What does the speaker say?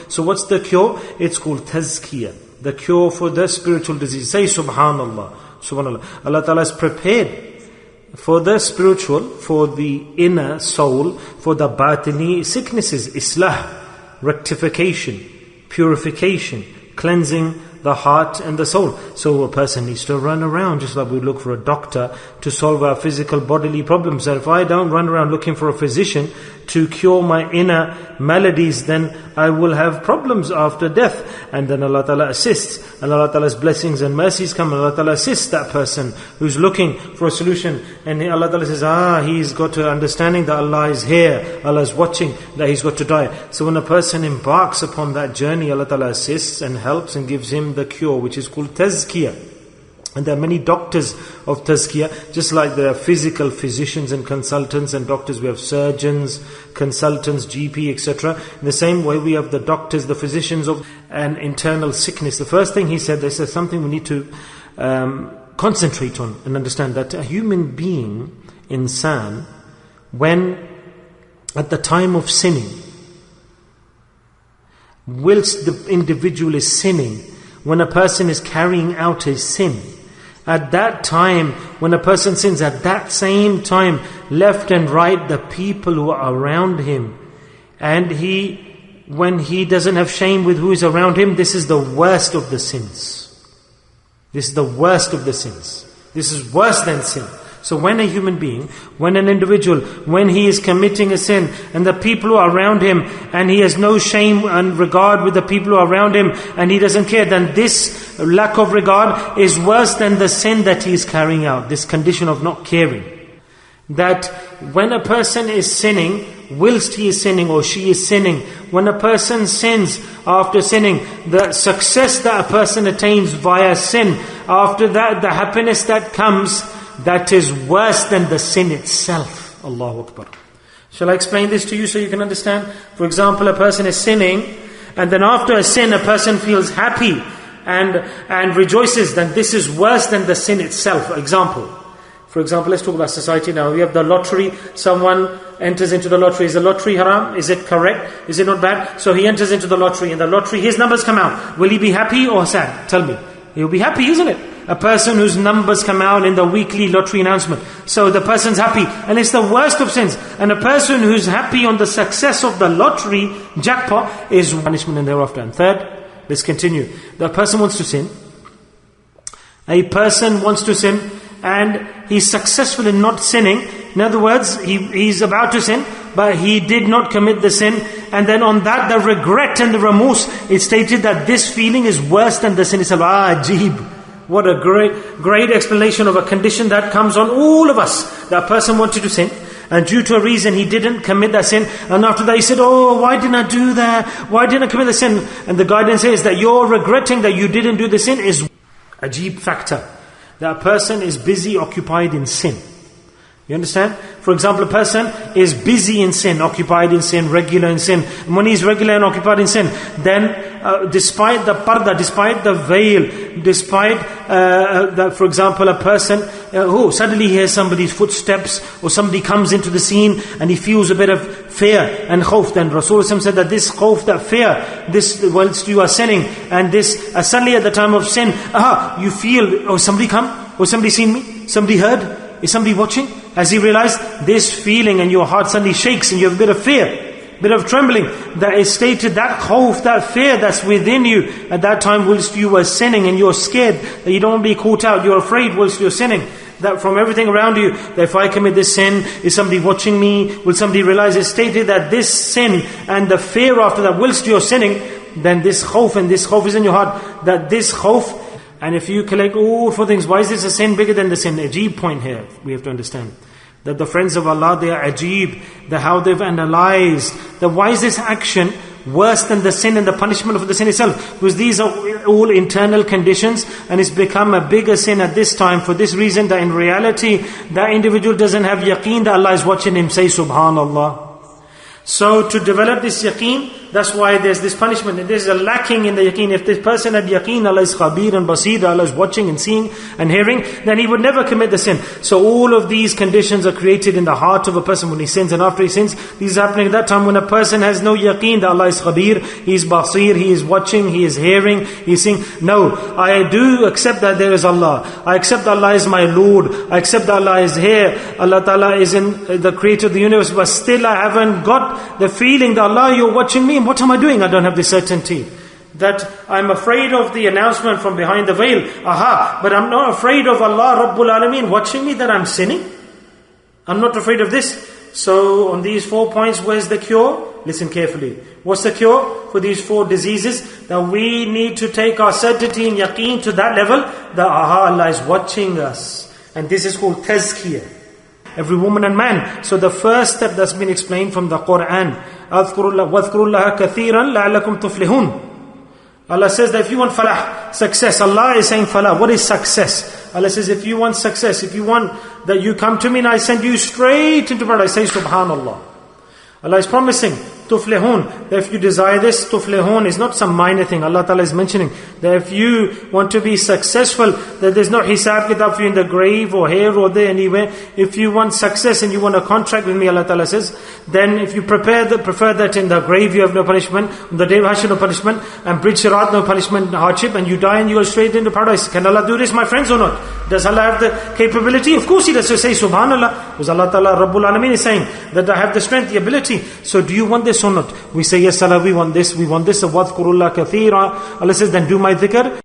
So what's the cure? It's called tazkiyah. The cure for the spiritual disease. Say subhanallah. Subhanallah. Allah Ta'ala is prepared for the spiritual, for the inner soul, for the batini sicknesses, islah, rectification, purification, cleansing the heart and the soul. So a person needs to run around, just like we look for a doctor to solve our physical bodily problems. And if I don't run around looking for a physician to cure my inner maladies, then I will have problems after death. And then Allah Ta'ala assists, and Allah Ta'ala's blessings and mercies come, and Allah Ta'ala assists that person who's looking for a solution. And Allah Ta'ala says, he's got an understanding that Allah is here, Allah is watching, that he's got to die. So when a person embarks upon that journey, Allah Ta'ala assists and helps and gives him the cure, which is called tazkiyah. And there are many doctors of tazkiyah, just like there are physical physicians and consultants and doctors. We have surgeons, consultants, GP, etc. In the same way we have the doctors, the physicians of an internal sickness. The first thing he said, this is something we need to concentrate on and understand, that a human being, insan, when at the time of sinning, whilst the individual is sinning, when a person is carrying out his sin, at that time, when a person sins, at that same time, left and right, the people who are around him, and when he doesn't have shame with who is around him, this is the worst of the sins. This is the worst of the sins. This is worse than sin. So when a human being, when an individual, when he is committing a sin, and the people who are around him, and he has no shame and regard with the people who are around him, and he doesn't care, then this lack of regard is worse than the sin that he is carrying out, this condition of not caring. That when a person is sinning, whilst he is sinning or she is sinning, when a person sins after sinning, the success that a person attains via sin, after that the happiness that comes, that is worse than the sin itself. Allahu Akbar. Shall I explain this to you so you can understand? For example, a person is sinning, and then after a sin a person feels happy and rejoices, then this is worse than the sin itself. For example, let's talk about society now. We have the lottery. Someone enters into the lottery. Is the lottery haram? Is it correct? Is it not bad? So he enters into the lottery. In the lottery, his numbers come out. Will he be happy or sad? Tell me. He'll be happy, isn't it? A person whose numbers come out in the weekly lottery announcement. So the person's happy. And it's the worst of sins. And a person who's happy on the success of the lottery jackpot is punishment and thereafter. And third, let's continue. The person wants to sin. A person wants to sin, and he's successful in not sinning. In other words, he's about to sin, but he did not commit the sin. And then on that, the regret and the remorse, it's stated that this feeling is worse than the sin itself. Ajib. What a great explanation of a condition that comes on all of us. That person wanted to sin, and due to a reason he didn't commit that sin, and after that he said, why didn't I do that? Why didn't I commit the sin? And the guidance is that you're regretting that you didn't do the sin is ajib factor. That person is busy, occupied in sin. You understand? For example, a person is busy in sin, occupied in sin, regular in sin. And when he's regular and occupied in sin, then despite the parda, despite the veil, despite for example, a person who suddenly hears somebody's footsteps, or somebody comes into the scene and he feels a bit of fear and khawf, then Rasulullah said that this khawf, that fear, this whilst you are sinning, and this suddenly at the time of sin, you feel, somebody come, somebody seen me, somebody heard, is somebody watching? As he realized this feeling, and your heart suddenly shakes and you have a bit of fear, bit of trembling, that is stated, that khawf, that fear that's within you at that time whilst you were sinning, and you're scared that you don't be caught out, you're afraid whilst you're sinning, that from everything around you, that if I commit this sin, is somebody watching me? Will somebody realize? It's stated that this sin and the fear after that whilst you're sinning, then this khawf is in your heart, that this khawf. And if you collect all four things, why is this a sin bigger than the sin? Ajib point here, we have to understand. That the friends of Allah, they are ajib, that how they've analyzed, that why is this action worse than the sin and the punishment of the sin itself? Because these are all internal conditions, and it's become a bigger sin at this time for this reason, that in reality, that individual doesn't have yaqeen that Allah is watching him. Say subhanallah. So to develop this yaqeen, That's why there's this punishment. And there's a lacking in the yaqeen. If this person had yaqeen, Allah is khabir and basir, Allah is watching and seeing and hearing, then he would never commit the sin. So all of these conditions are created in the heart of a person when he sins and after he sins. This is happening at that time when a person has no yaqeen that Allah is khabir, He is basir, He is watching, He is hearing, He is seeing. No, I do accept that there is Allah. I accept that Allah is my Lord. I accept that Allah is here. Allah Ta'ala is in the creator of the universe. But still I haven't got the feeling that Allah, you're watching me. What am I doing? I don't have the certainty. That I'm afraid of the announcement from behind the veil. Aha, but I'm not afraid of Allah Rabbul Alameen watching me that I'm sinning. I'm not afraid of this. So on these 4 points, where's the cure? Listen carefully. What's the cure for these 4 diseases? That we need to take our certainty and yaqeen to that level that Allah is watching us. And this is called tazkiyah. Every woman and man. So the first step that's been explained from the Quran, وَاذْكُرُوا اللَّهَ كَثِيرًا لَعَلَّكُمْ تُفْلِحُونَ. Allah says that if you want falah, success, Allah is saying falah. What is success? Allah says if you want success, if you want that you come to me and I send you straight into paradise, say subhanallah. Allah is promising tuflihun, that if you desire this, tuflihun is not some minor thing. Allah Ta'ala is mentioning that if you want to be successful, that there's no hisab kitab for you in the grave or here or there anywhere. If you want success and you want a contract with me, Allah Ta'ala says, then if you prefer that in the grave you have no punishment, on the day of Hashr no punishment, and bridge Sirat no punishment, hardship, and you die and you go straight into paradise. Can Allah do this, my friends, or not? Does Allah have the capability? Of course He does. So say subhanallah, because Allah Ta'ala Rabbul Alameen is saying that I have the strength, the ability. So do you want this or not? We say yes Allah, we want this, we want this. وَاذْكُرُوا اللَّهَ كَثِيرًا. Allah says then do my dhikr.